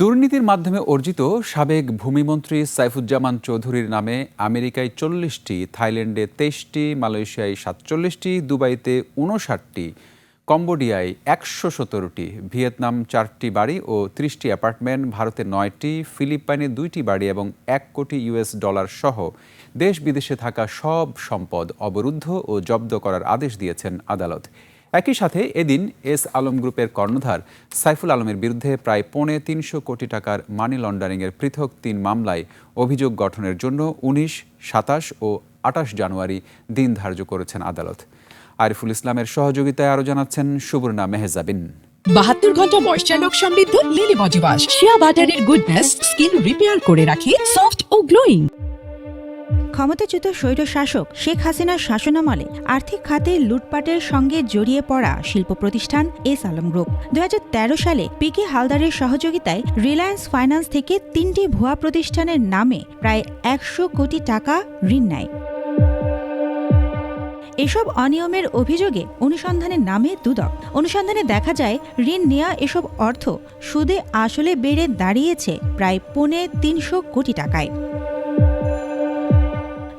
দুর্নীতির মাধ্যমে অর্জিত সাবেক ভূমিমন্ত্রী সাইফুজ্জামান চৌধুরীর নামে আমেরিকায় ৪০টি, থাইল্যান্ডে ২৩টি, মালয়েশিয়ায় ৪৭টি, দুবাইতে ৫৯টি, কম্বোডিয়ায় ১১৭টি, ভিয়েতনাম ৪টি বাড়ি ও ৩০টি অ্যাপার্টমেন্ট, ভারতে ৯টি, ফিলিপাইনে ২টি বাড়ি এবং $১ কোটি সহ দেশ বিদেশে থাকা সব সম্পদ অবরুদ্ধ ও জব্দ করার আদেশ দিয়েছেন আদালত। একই সাথে এদিন এস আলম গ্রুপের কর্ণধার সাইফুল আলমের বিরুদ্ধে প্রায় ৩৫০ কোটি টাকার মানি লন্ডারিংয়ের পৃথক ৩ মামলায় অভিযোগ গঠনের জন্য ১৯, ২৭ ও ২৮ জানুয়ারি দিন ধার্য করেছেন আদালত। আরিফুল ইসলামের সহযোগিতায় আরও জানাচ্ছেন সুবর্ণা মেহজাবিন। ৭২ ঘন্টা ময়েশ্চার লক সমৃদ্ধ লিলি বডি ওয়াশ, শিয়া বাটারের গুডনেস স্কিন রিপেয়ার করে রাখে সফট ও গ্লোয়িং। ক্ষমতাচ্যুত স্বৈরশাসক শেখ হাসিনার শাসনামলে আর্থিক খাতে লুটপাটের সঙ্গে জড়িয়ে পড়া শিল্প প্রতিষ্ঠান এস আলম গ্রুপ ২০১৩ সালে পিকে হালদারের সহযোগিতায় রিলায়েন্স ফাইন্যান্স থেকে ৩টি ভুয়া প্রতিষ্ঠানের নামে প্রায় ১০০ কোটি টাকা ঋণ নেয়। এসব অনিয়মের অভিযোগে অনুসন্ধানে নামে দুদক। অনুসন্ধানে দেখা যায়, ঋণ নেওয়া এসব অর্থ সুদে আসলে বেড়ে দাঁড়িয়েছে প্রায় ৩৫০ কোটি টাকায়।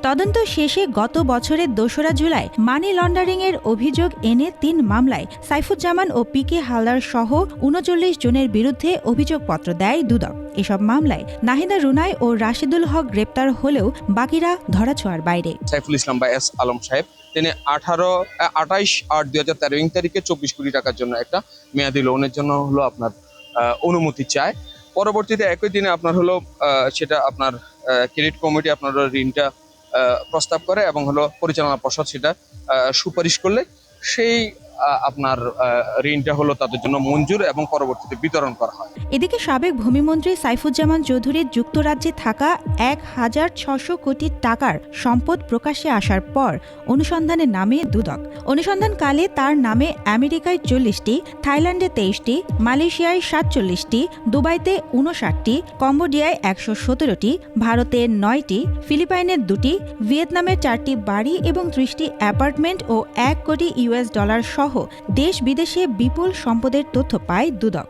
তদন্ত শেষে গত বছরের ২রা জুলাই মানি লন্ডারিংয়ের অভিযোগ এনে ৩ মামলায় সাইফুজ্জামান ও পিকে হালদার সহ ৩৯ জনের বিরুদ্ধে অভিযোগপত্র দেয় দুদক। এসব মামলায় নাহিদা রুনাই ও রাশিদুল হক গ্রেপ্তার হলেও বাকিরা ধরাছোঁয়ার বাইরে। সাইফুল ইসলাম বা এস আলম সাহেব, তিনি ২৮/৮/২০১৩ তারিখে ২৪ কোটি টাকার জন্য একটা মেয়াদি লোনের জন্য হলো আপনার অনুমতি চায়। পরবর্তীতে একই দিনে আপনার হলো সেটা আপনার ক্রেডিট কমিটি আপনার ঋণটা প্রস্তাব করে এবং হলো পরিচালনা পর্ষদ সেটা সুপারিশ করলে সেই আপনার ঋণটা হলো তাদের জন্য মঞ্জুর এবং পরবর্তীতে বিতরণ করা হয়। এদিকে সাবেক ভূমিমন্ত্রী সাইফুজ্জামান চৌধুরীর যুক্তরাজ্যে থাকা ১,৬০০ কোটি টাকার সম্পদ প্রকাশ্যে আসার পর অনুসন্ধানে নামে দুদক। অনুসন্ধানকালে তার নামে আমেরিকায় ৪০টি, থাইল্যান্ডে ২৩টি, মালয়েশিয়ায় ৪৭টি, দুবাইতে ৫৯টি, কম্বোডিয়ায় ১১৭টি, ভারতে ৯টি, ফিলিপাইনের ২টি, ভিয়েতনামের ৪টি বাড়ি এবং ৩০টি অ্যাপার্টমেন্ট ও $১ কোটি সহ দেশ বিদেশে বিপুল সম্পদের তথ্য পায় দুদক।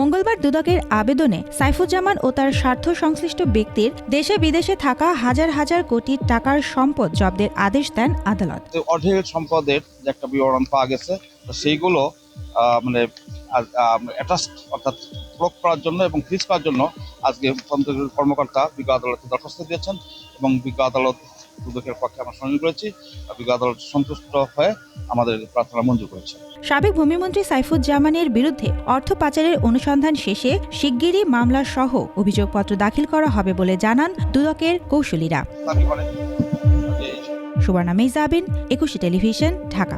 মঙ্গলবার দুদকের আবেদনে সাইফুজ্জামান ও তার স্বার্থ সংশ্লিষ্ট ব্যক্তির দেশে বিদেশে থাকা হাজার হাজার কোটি টাকার সম্পদ জব্দের আদেশ দেন আদালত। অঢেল সম্পদের যে একটা বিবরণ পাওয়া গেছে, সেইগুলো মানে অর্থাৎ ব্লক করার জন্য এবং ফ্রিজ করার জন্য আজকে কর্মকর্তা বিজ্ঞ আদালতে দরখাস্ত দিয়েছেন এবং বিজ্ঞ আদালত দুদকের পক্ষে আমরা শুনানি করেছি। বিজ্ঞ আদালত সন্তুষ্ট হয়ে আমাদের প্রার্থনা মঞ্জুর করেছে। সাবেক ভূমিমন্ত্রী সাইফুজ্জামানের বিরুদ্ধে অর্থ পাচারের অনুসন্ধান শেষে শিগগিরই মামলা সহ অভিযোগপত্র দাখিল করা হবে বলে জানান দুদকের কৌশলীরা। সুবর্ণা মেহজাবিন, ২১ টেলিভিশন, ঢাকা।